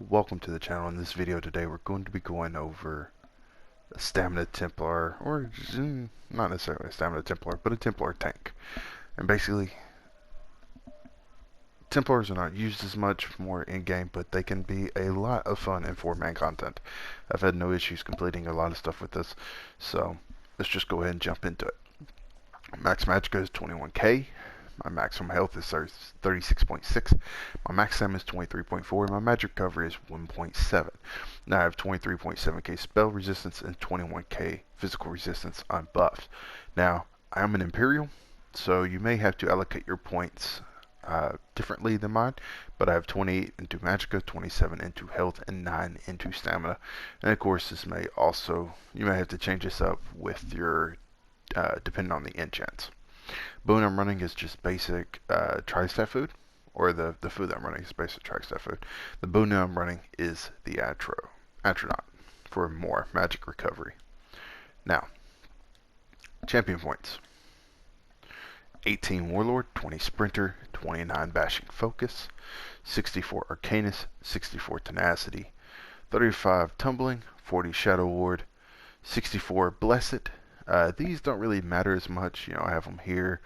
Welcome to the channel. In this video today we're going to be going over a stamina Templar, or not necessarily a stamina Templar, but a Templar tank. And basically, Templars are not used as much more in-game, but they can be a lot of fun in 4-man content. I've had no issues completing a lot of stuff with this, so let's just go ahead and jump into it. Max Magicka is 21k. My maximum health is 36.6. My max stam is 23.4. My magic recovery is 1.7. Now I have 23.7k spell resistance and 21k physical resistance on buffs. Now I am an Imperial, so you may have to allocate your points differently than mine, but I have 28 into Magicka, 27 into health, and 9 into stamina. And of course, this may also, you may have to change this up with your depending on the enchants. Boon I'm running is just basic tri-staff food, or the food that I'm running is basic tri-staff food. The boon I'm running is the Atronach for more magic recovery. Now, champion points. 18 Warlord, 20 Sprinter, 29 Bashing Focus, 64 Arcanist, 64 Tenacity, 35 Tumbling, 40 Shadow Ward, 64 Blessed. These don't really matter as much. You know, I have them here,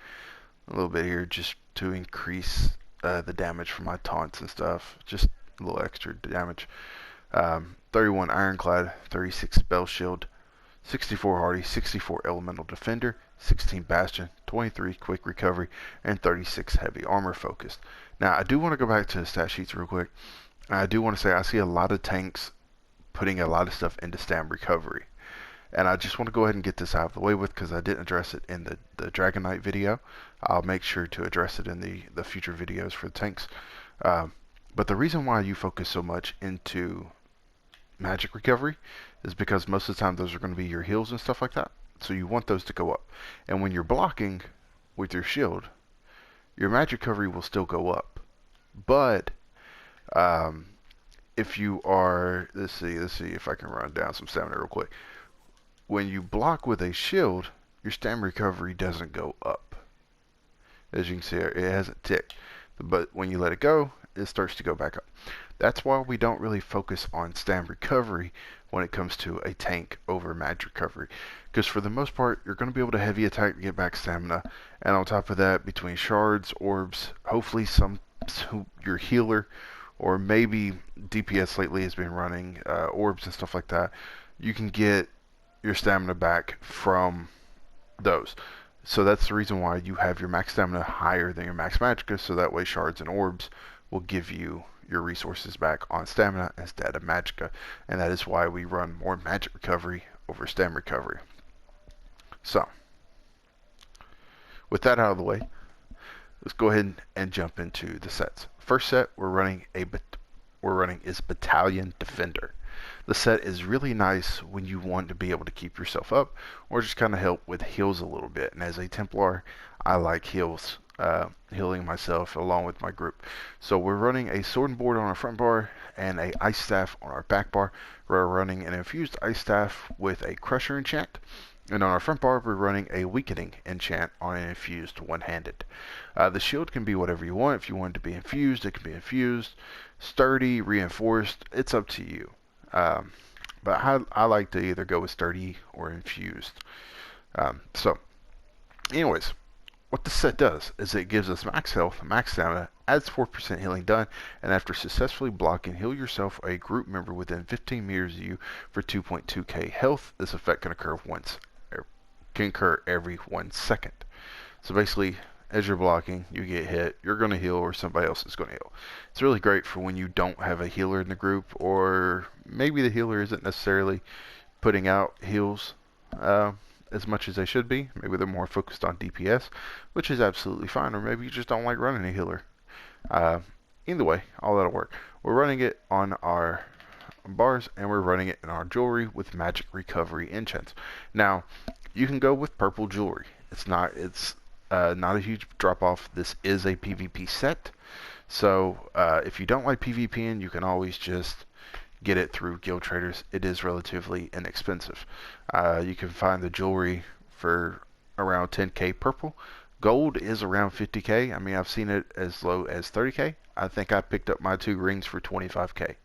a little bit here, just to increase the damage from my taunts and stuff. Just a little extra damage. 31 Ironclad, 36 Spell Shield, 64 Hardy, 64 Elemental Defender, 16 Bastion, 23 Quick Recovery, and 36 Heavy Armor Focused. Now, I do want to go back to the stat sheets real quick. I do want to say I see a lot of tanks putting a lot of stuff into stam recovery. And I just want to go ahead and get this out of the way with, because I didn't address it in the Dragon Knight video. I'll make sure to address it in the future videos for the tanks. But the reason why you focus so much into magic recovery is because most of the time those are going to be your heals and stuff like that. So you want those to go up. And when you're blocking with your shield, your magic recovery will still go up. But if you are, let's see if I can run down some stamina real quick. When you block with a shield, your stamina recovery doesn't go up. As you can see, it hasn't ticked. But when you let it go, it starts to go back up. That's why we don't really focus on stamina recovery when it comes to a tank over magic recovery. Because for the most part, you're going to be able to heavy attack to get back stamina. And on top of that, between shards, orbs, hopefully your healer, or maybe DPS lately has been running orbs and stuff like that, you can get your stamina back from those. So that's the reason why you have your max stamina higher than your max magicka, so that way shards and orbs will give you your resources back on stamina instead of magicka. And that is why we run more magic recovery over stam recovery. So, with that out of the way, let's go ahead and jump into the sets. First set we're running is Battalion Defender. The set is really nice when you want to be able to keep yourself up, or just kind of help with heals a little bit. And as a Templar, I like heals, healing myself along with my group. So we're running a sword and board on our front bar and a ice staff on our back bar. We're running an infused ice staff with a crusher enchant. And on our front bar, we're running a weakening enchant on an infused one-handed. The shield can be whatever you want. If you want it to be infused, it can be infused, sturdy, reinforced. It's up to you. But I like to either go with sturdy or infused. So, anyways, what this set does is it gives us max health, max stamina, adds 4% healing done, and after successfully blocking, heal yourself or a group member within 15 meters of you for 2.2k health. This effect can occur every 1 second. So basically, as you're blocking, you get hit, you're going to heal, or somebody else is going to heal. It's really great for when you don't have a healer in the group, or maybe the healer isn't necessarily putting out heals as much as they should be. Maybe they're more focused on DPS, which is absolutely fine, or maybe you just don't like running a healer. Either way, all that'll work. We're running it on our bars, and we're running it in our jewelry with magic recovery enchants. Now, you can go with purple jewelry. It's not a huge drop off. This is a PvP set, so if you don't like PvPing, you can always just get it through guild traders. It is relatively inexpensive. You can find the jewelry for around 10k purple. Gold is around 50k. I mean, I've seen it as low as 30k. I think I picked up my 2 rings for 25k.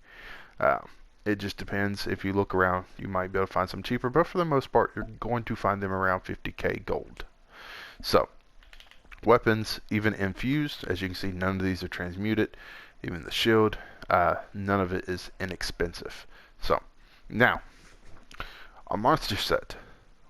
Uh, it just depends. If you look around, you might be able to find some cheaper, but for the most part, you're going to find them around 50k gold. So, weapons, even infused, as you can see, none of these are transmuted. Even the shield, none of it is inexpensive. So, now, our monster set,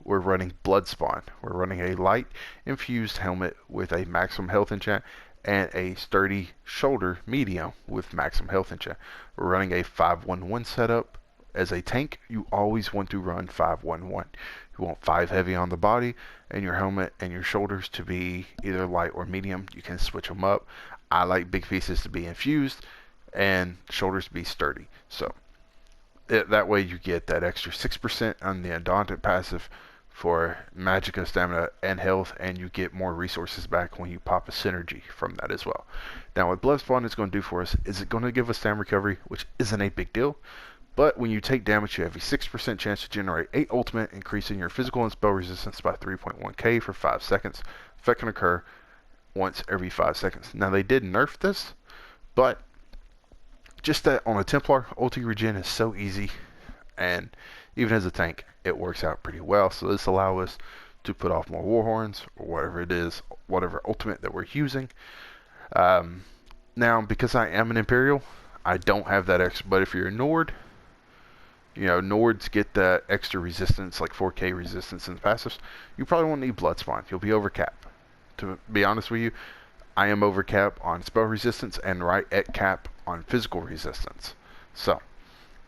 we're running Blood Spawn. We're running a light infused helmet with a maximum health enchant and a sturdy shoulder medium with maximum health enchant. We're running a 5-1-1 setup. As a tank, you always want to run 5-1-1. You want 5 heavy on the body and your helmet and your shoulders to be either light or medium. You can switch them up. I like big pieces to be infused and shoulders to be sturdy. So that way you get that extra 6% on the Undaunted passive for Magicka, stamina, and health, and you get more resources back when you pop a synergy from that as well. Now what Blood Spawn is going to do for us is it's going to give us stamina recovery, which isn't a big deal, but when you take damage you have a 6% chance to generate 8 ultimate, increasing your physical and spell resistance by 3.1k for 5 seconds. Effect can occur once every 5 seconds. Now they did nerf this, but just that on a Templar, ulti regen is so easy, and even as a tank, it works out pretty well. So this allows us to put off more warhorns or whatever it is, whatever ultimate that we're using. Now, because I am an Imperial, I don't have that extra. But if you're a Nord, you know, Nords get that extra resistance, like 4k resistance in the passives. You probably won't need Blood Spawn. You'll be over cap. To be honest with you, I am over cap on spell resistance and right at cap on physical resistance. So,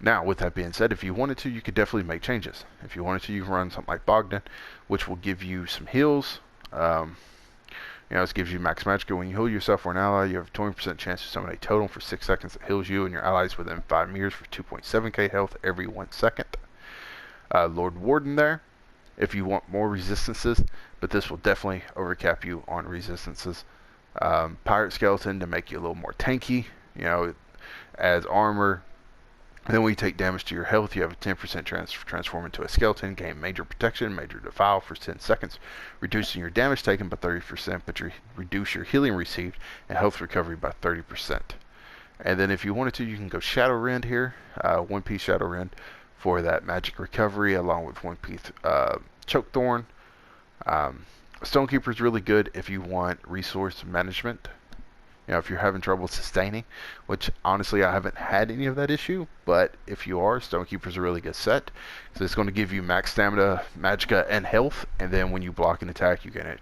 now, with that being said, if you wanted to, you could definitely make changes. If you wanted to, you can run something like Bogdan, which will give you some heals. This gives you max Magicka. When you heal yourself or an ally, you have a 20% chance to summon a totem for 6 seconds that heals you and your allies within 5 meters for 2.7k health every 1 second. Lord Warden there, if you want more resistances, but this will definitely overcap you on resistances. Pirate Skeleton to make you a little more tanky, adds armor. And then when you take damage to your health, you have a 10% chance to transform into a skeleton, gain major protection, major defile for 10 seconds, reducing your damage taken by 30%, but reduce your healing received and health recovery by 30%. And then if you wanted to, you can go Shadow Rend here, 1-piece Shadow Rend for that magic recovery, along with 1-piece Choke Thorn. Stonekeeper is really good if you want resource management. If you're having trouble sustaining, which honestly I haven't had any of that issue, but if you are, Stonekeeper is a really good set. So it's going to give you max stamina, Magicka, and health, and then when you block an attack, you get a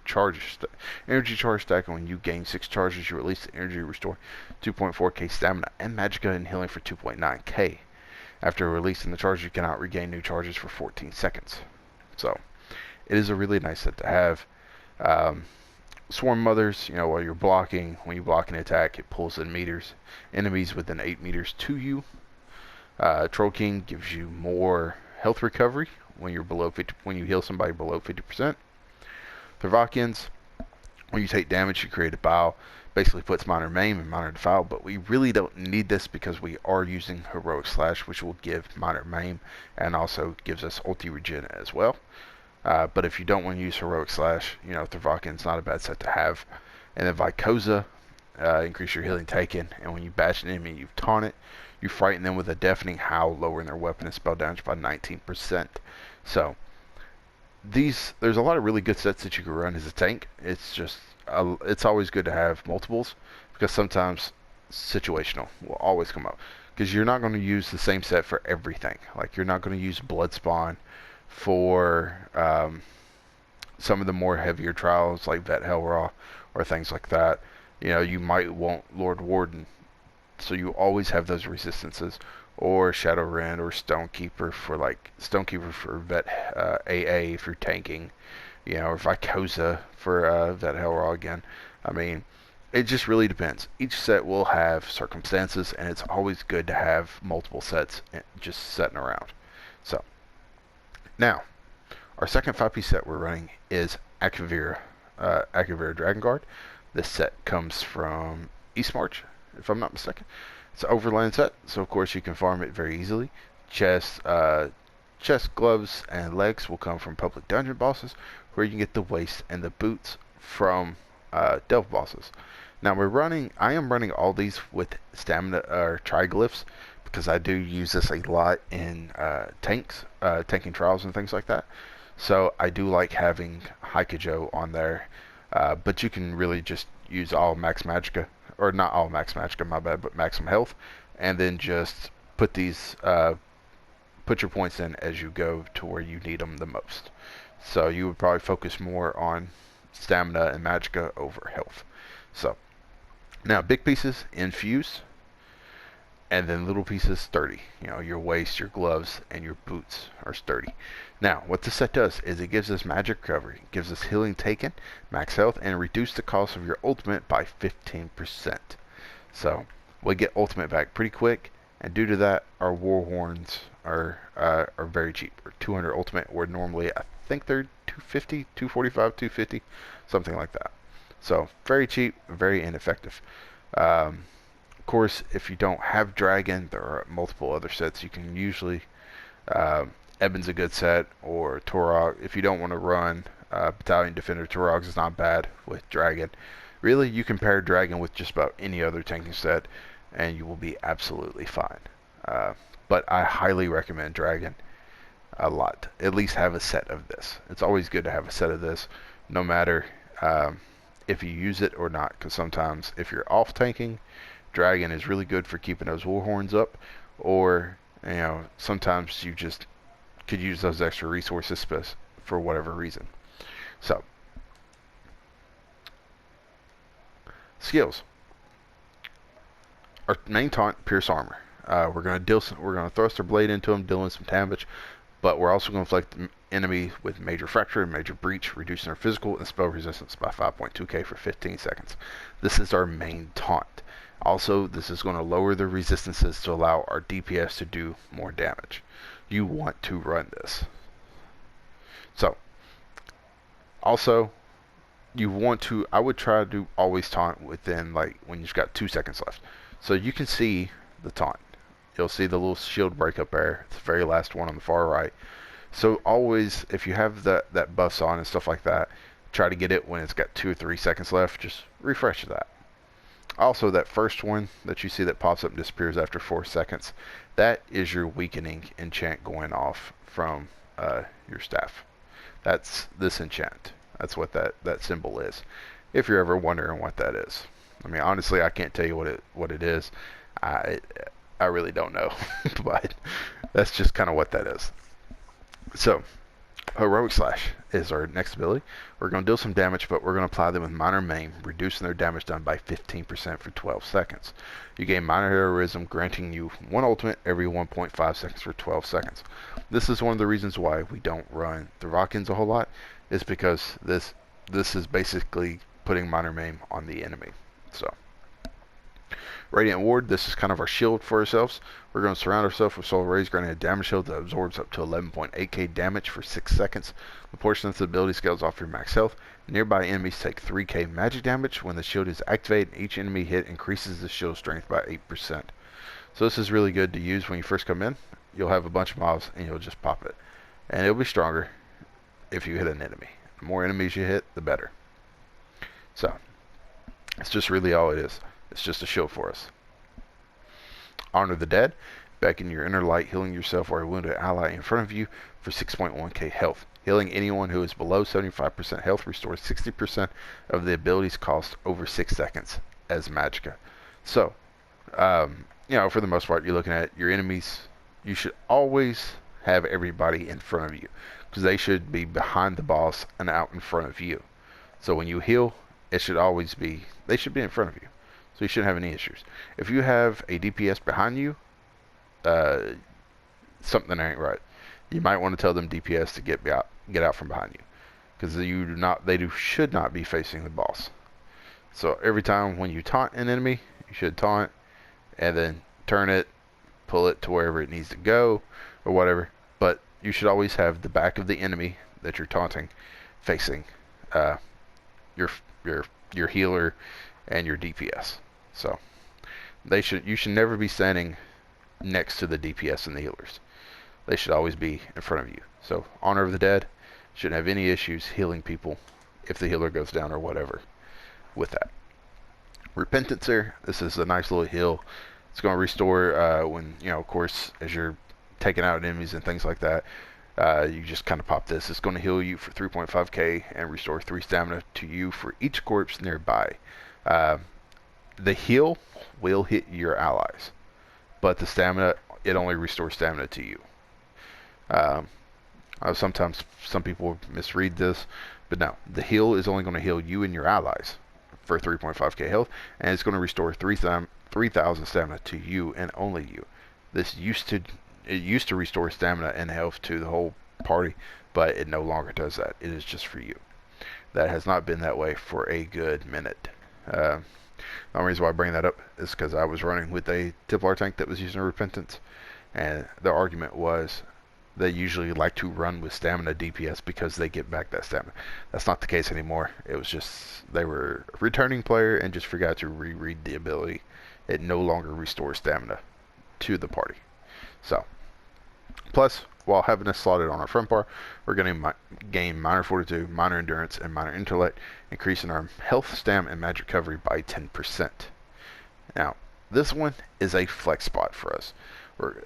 energy charge stack, and when you gain 6 charges, you release the energy restore 2.4k stamina and Magicka and healing for 2.9k. After releasing the charge, you cannot regain new charges for 14 seconds. So it is a really nice set to have. Swarm Mothers, while you're blocking, when you block an attack, it pulls in meters. Enemies within 8 meters to you. Troll King gives you more health recovery when you're below 50, when you heal somebody below 50%. Thervakians, when you take damage, you create a bow. Basically puts minor maim and minor defile, but we really don't need this because we are using Heroic Slash, which will give minor maim and also gives us ulti regen as well. But if you don't want to use Heroic Slash, Thervakian's not a bad set to have. And then Vykoza, increase your healing taken, and when you bash an enemy, you taunt it. You frighten them with a deafening howl, lowering their weapon and spell damage by 19%. So, there's a lot of really good sets that you can run as a tank. It's just, it's always good to have multiples, because sometimes situational will always come up. Because you're not going to use the same set for everything. Like, you're not going to use Blood Spawn for some of the more heavier trials like Vet Hellraw or things like that. You might want Lord Warden, so you always have those resistances, or Shadow Rend or Stonekeeper for Vet AA for tanking, or Vykoza for Vet Hellraw again. I mean, it just really depends. Each set will have circumstances, and it's always good to have multiple sets just sitting around. So now, our second 5-piece set we're running is Aquavir Dragon Guard. This set comes from Eastmarch, if I'm not mistaken. It's an overland set, so of course you can farm it very easily. Chest, gloves, and legs will come from public dungeon bosses, where you can get the waist and the boots from delve bosses. Now I am running all these with stamina or triglyphs, because I do use this a lot in tanking trials and things like that. So I do like having Hikajo on there, but you can really just use all max Magicka, or not all max Magicka, my bad, but maximum health, and then just put these put your points in as you go to where you need them the most. So you would probably focus more on stamina and Magicka over health. So now big pieces, infuse, and then little pieces, sturdy. You know, your waist, your gloves, and your boots are sturdy. Now, what this set does is it gives us magic recovery, it gives us healing taken, max health, and reduce the cost of your ultimate by 15%. So we get ultimate back pretty quick, and due to that, our war horns are very cheap. 200 ultimate, where normally I think they're 250, 245, 250, something like that. So very cheap, very ineffective. Of course, if you don't have Dragon, there are multiple other sets you can usually. Ebon's a good set, or Torog. If you don't want to run Battalion Defender, Torog is not bad with Dragon. Really, you can pair Dragon with just about any other tanking set, and you will be absolutely fine. But I highly recommend Dragon a lot. At least have a set of this. It's always good to have a set of this, no matter if you use it or not, because sometimes if you're off tanking, Dragon is really good for keeping those war horns up, or you know, sometimes you just could use those extra resources for whatever reason. So skills. Our main taunt, pierce armor. We're gonna thrust our blade into them, dealing some damage, but we're also going to inflict the enemy with major fracture and major breach, reducing their physical and spell resistance by 5.2k for 15 seconds. This is our main taunt. Also, this is going to lower the resistances to allow our DPS to do more damage. You want to run this. So, also, you want to, I would try to always taunt within, like, when you've got 2 seconds left. So you can see the taunt. You'll see the little shield break up there. It's the very last one on the far right. So always, if you have that buffs on and stuff like that, try to get it when it's got 2 or 3 seconds left. Just refresh that. Also, that first one that you see that pops up and disappears after 4 seconds, that is your weakening enchant going off from your staff. That's this enchant. That's what that symbol is. If you're ever wondering what that is, I mean, honestly, I can't tell you what it is. I really don't know, but that's just kind of what that is. So, Heroic Slash is our next ability. We're going to deal some damage, but we're going to apply them with minor maim, reducing their damage done by 15% for 12 seconds. You gain minor heroism, granting you 1 ultimate every 1.5 seconds for 12 seconds. This is one of the reasons why we don't run the Rockins a whole lot, is because this is basically putting minor maim on the enemy. So, Radiant Ward, this is kind of our shield for ourselves. We're going to surround ourselves with Soul Rays, granting a damage shield that absorbs up to 11.8k damage for 6 seconds. The portion of this ability scales off your max health. Nearby enemies take 3k magic damage when the shield is activated, and each enemy hit increases the shield strength by 8%. So this is really good to use when you first come in. You'll have a bunch of mobs, and you'll just pop it. And it'll be stronger if you hit an enemy. The more enemies you hit, the better. So, it's just really all it is. It's just a shield for us. Honor the Dead. Beckon your inner light, healing yourself or a wounded ally in front of you for 6.1k health. Healing anyone who is below 75% health restores 60% of the ability's cost over 6 seconds as Magicka. So, you know, for the most part, you're looking at your enemies. You should always have everybody in front of you, because they should be behind the boss and out in front of you. So when you heal, it should always be, they should be in front of you. So you shouldn't have any issues. If you have a DPS behind you, something ain't right. You might want to tell them DPS to get out from behind you, because they should not be facing the boss. So every time when you taunt an enemy, you should taunt and then turn it, pull it to wherever it needs to go or whatever. But you should always have the back of the enemy that you're taunting facing your healer and your DPS. So you should never be standing next to the DPS and the healers. They should always be in front of you. So Honor of the Dead shouldn't have any issues healing people if the healer goes down or whatever with that. Repentancer, this is a nice little heal It's going to restore when, you know, of course, as you're taking out enemies and things like that. You just kind of pop this. It's going to heal you for 3.5k and restore 3 stamina to you for each corpse nearby. The heal will hit your allies, but the stamina, it only restores stamina to you. Sometimes some people misread this, but no, the heal is only going to heal you and your allies for 3.5k health, and it's going to restore 3,000 stamina to you and only you. It used to restore stamina and health to the whole party, but it no longer does that. It is just for you. That has not been that way for a good minute. The only reason why I bring that up is because I was running with a Templar tank that was using Repentance, and the argument was they usually like to run with stamina DPS because they get back that stamina. That's not the case anymore. It was just they were a returning player and just forgot to reread the ability. It no longer restores stamina to the party. So, plus, while having this slotted on our front bar, we're going to gain minor fortitude, minor endurance, and minor intellect, increasing our health, stam, and magic recovery by 10%. Now, this one is a flex spot for us.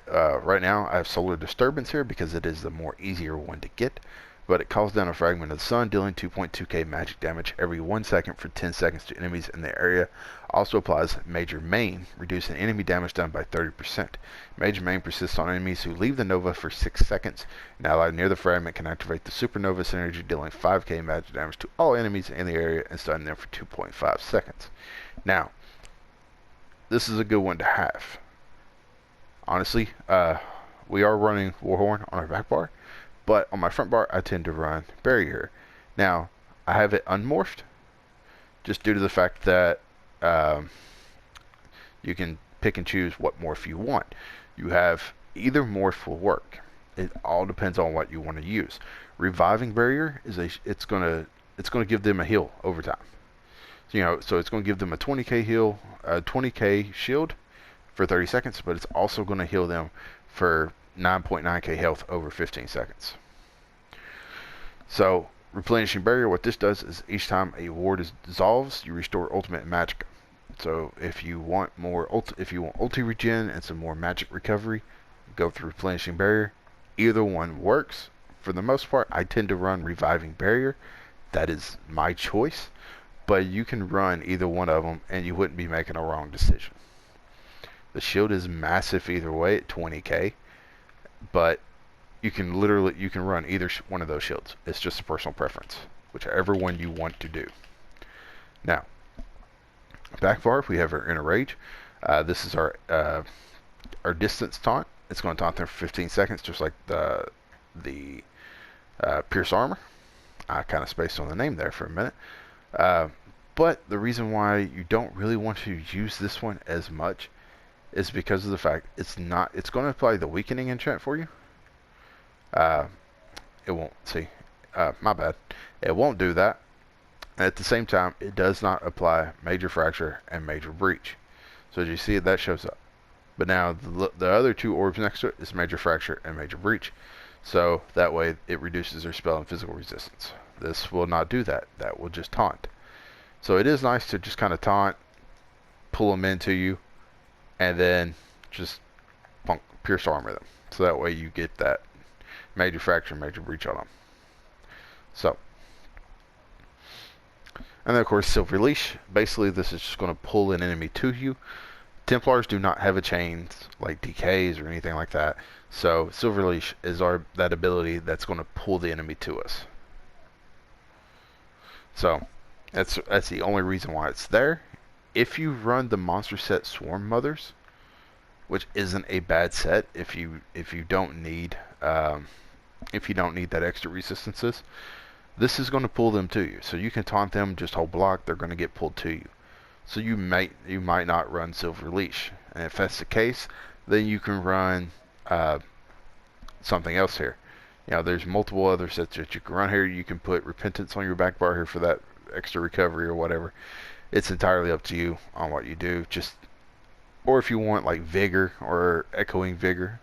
Right now, I have Solar Disturbance here because it is the more easier one to get, but it calls down a fragment of the sun, dealing 2.2k magic damage every 1 second for 10 seconds to enemies in the area. Also applies Major Main, reducing enemy damage done by 30%. Major Main persists on enemies who leave the Nova for 6 seconds. An ally near the fragment can activate the Supernova synergy, dealing 5k magic damage to all enemies in the area and stunning them for 2.5 seconds. Now, this is a good one to have. Honestly, we are running Forehorn on our back bar, but on my front bar, I tend to run Barrier. Now, I have it unmorphed, just due to the fact that you can pick and choose what morph you want. You have either morph will work. It all depends on what you want to use. Reviving Barrier is it's gonna give them a heal over time. So it's gonna give them a 20k heal, a 20k shield for 30 seconds, but it's also going to heal them for 9.9k health over 15 seconds. So, replenishing barrier, what this does is each time a ward dissolves, you restore ultimate Magicka. So, if you want ulti regen and some more magic recovery, go through replenishing barrier. Either one works. For the most part, I tend to run reviving barrier. That is my choice, but you can run either one of them and you wouldn't be making a wrong decision. The shield is massive either way at 20k, but you can run either one of those shields. It's just a personal preference, whichever one you want to do. Now, back bar, we have our Inner Rage. This is our distance taunt. It's going to taunt them for 15 seconds, just like the Pierce Armor. I kind of spaced on the name there for a minute. But the reason why you don't really want to use this one as much is because of the fact it's going to apply the weakening enchant for you. It won't, my bad. It won't do that. And at the same time, it does not apply Major Fracture and Major Breach. So as you see, that shows up. But now the other two orbs next to it is Major Fracture and Major Breach. So that way it reduces their spell and physical resistance. This will not do that. That will just taunt. So it is nice to just kind of taunt, pull them into you, and then just Pierce Armor them. So that way you get that Major Fracture, Major Breach on them. So, and then of course Silver Leash. Basically this is just going to pull an enemy to you. Templars do not have a chain like DKs or anything like that. So Silver Leash is that ability that's going to pull the enemy to us. So that's the only reason why it's there. If you run the monster set Swarm Mothers, which isn't a bad set if you don't need that extra resistances, this is going to pull them to you. So you can taunt them, just hold block, they're going to get pulled to you. So you might not run Silver Leash, and if that's the case, then you can run something else here. There's multiple other sets that you can run here. You can put Repentance on your back bar here for that extra recovery or whatever. It's entirely up to you on what you do. Or if you want like Vigor or Echoing Vigor,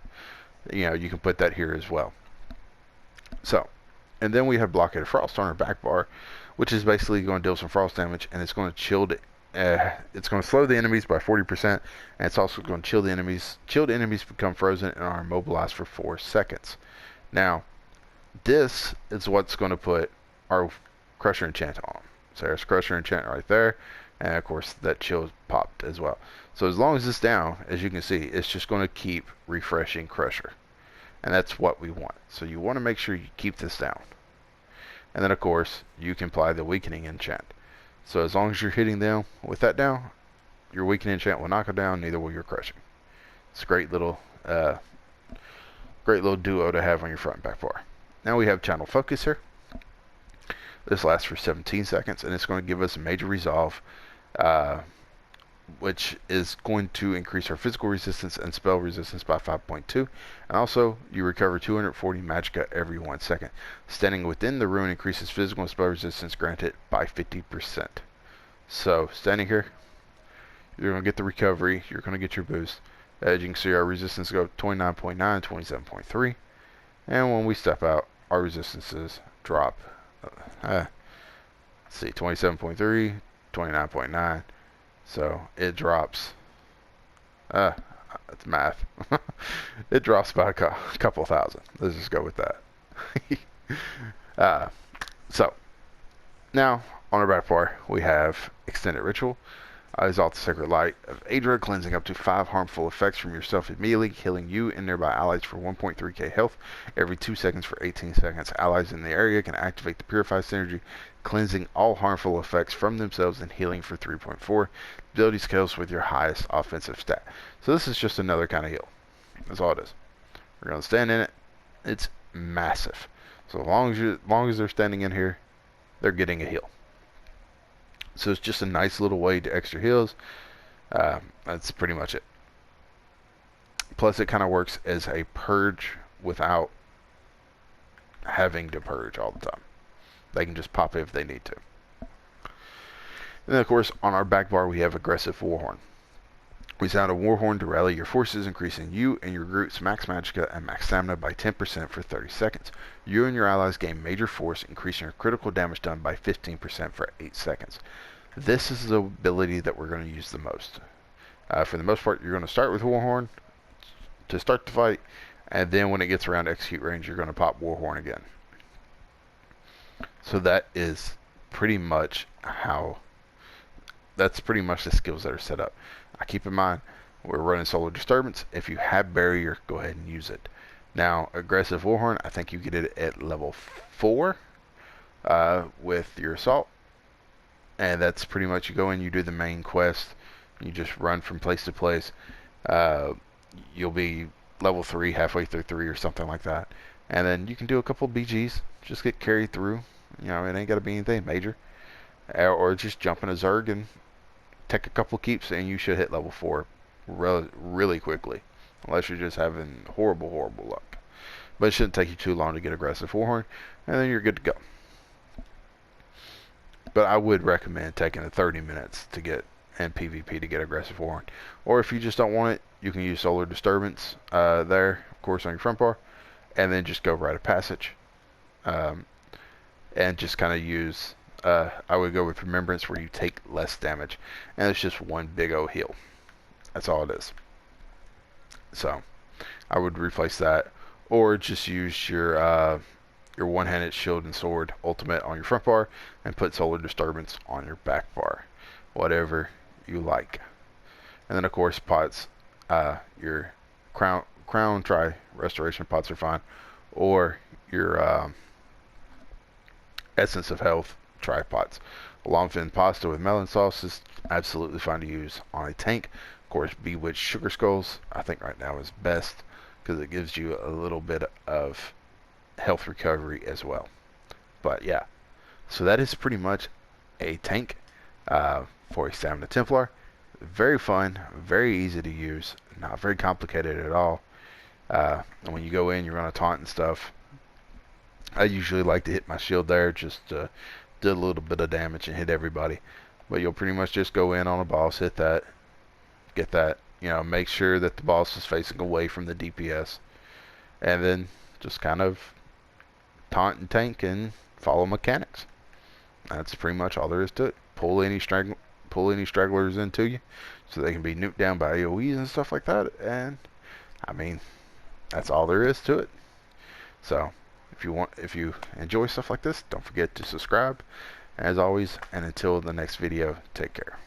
you can put that here as well. So, and then we have Blockade of Frost on our back bar, which is basically going to deal some frost damage, and it's going to shield it's going to slow the enemies by 40%, and it's also going to chill the enemies. Chilled enemies become frozen and are immobilized for 4 seconds. Now, this is what's going to put our Crusher enchant on. So there's Crusher enchant right there, and of course that chill popped as well. So as long as it's down, as you can see, it's just going to keep refreshing Crusher, and that's what we want. So you want to make sure you keep this down, and then of course you can apply the weakening enchant. So as long as you're hitting them with that down, your weakening enchant will knock it down, neither will your crushing. It's a great little duo to have on your front and back bar. Now we have channel focus here. This lasts for 17 seconds, and it's going to give us a major resolve, which is going to increase our physical resistance and spell resistance by 5.2. And also, you recover 240 Magicka every 1 second. Standing within the rune increases physical and spell resistance granted by 50%. So, standing here, you're going to get the recovery, you're going to get your boost. As you can see, our resistance go 29.9, 27.3. And when we step out, our resistances drop. Let's see, 27.3, 29.9. So it drops. It's math. It drops by a couple thousand. Let's just go with that. So now on our back bar, we have Extended Ritual. Exalt the Sacred Light of Adra, cleansing up to 5 harmful effects from yourself immediately, healing you and nearby allies for 1.3k health every 2 seconds for 18 seconds. Allies in the area can activate the Purify synergy, cleansing all harmful effects from themselves and healing for 3.4. Ability scales with your highest offensive stat. So this is just another kind of heal. That's all it is. We're going to stand in it. It's massive. So as long as they're standing in here, they're getting a heal. So it's just a nice little way to extra heals. That's pretty much it. Plus it kind of works as a purge without having to purge all the time. They can just pop it if they need to. And then of course on our back bar we have Aggressive Warhorn. We sound a Warhorn to rally your forces, increasing you and your group's max Magicka and max stamina by 10% for 30 seconds. You and your allies gain major force, increasing your critical damage done by 15% for 8 seconds. This is the ability that we're going to use the most. For the most part, you're going to start with Warhorn to start the fight, and then when it gets around execute range, you're going to pop Warhorn again. So that is pretty much that's pretty much the skills that are set up. Keep in mind, we're running Solar Disturbance. If you have Barrier, go ahead and use it. Now, Aggressive Warhorn, I think you get it at level 4 with your Assault. And that's pretty much, you go in, you do the main quest, you just run from place to place. You'll be level 3, halfway through 3 or something like that. And then you can do a couple BGs, just get carried through. You know, it ain't got to be anything major. Or just jump in a Zerg and take a couple keeps and you should hit level 4 really quickly, unless you're just having horrible luck. But it shouldn't take you too long to get Aggressive Warhorn, and then you're good to go. But I would recommend taking the 30 minutes to get in PvP to get Aggressive Warhorn. Or if you just don't want it, you can use Solar Disturbance there, of course, on your front bar, and then just go Rite of Passage, and just kind of use. I would go with Remembrance, where you take less damage, and it's just one big old heal. That's all it is. So I would replace that, or just use your one-handed shield and sword ultimate on your front bar, and put Solar Disturbance on your back bar, whatever you like. And then of course pots, your crown tri restoration pots are fine, or your Essence of Health tripods. Longfin pasta with melon sauce is absolutely fine to use on a tank. Of course, Bewitched Sugar Skulls I think right now is best, because it gives you a little bit of health recovery as well. But yeah, so that is pretty much a tank for a Stamina Templar. Very fun, very easy to use, not very complicated at all. And when you go in, you run a taunt and stuff. I usually like to hit my shield there, just to do a little bit of damage and hit everybody. But you'll pretty much just go in on a boss, hit that, get that, you know, make sure that the boss is facing away from the DPS, and then just kind of taunt and tank and follow mechanics. That's pretty much all there is to it. pull any stragglers into you, so they can be nuked down by AoEs and stuff like that. And I mean, that's all there is to it. So if you enjoy stuff like this, don't forget to subscribe. As always, and until the next video, take care.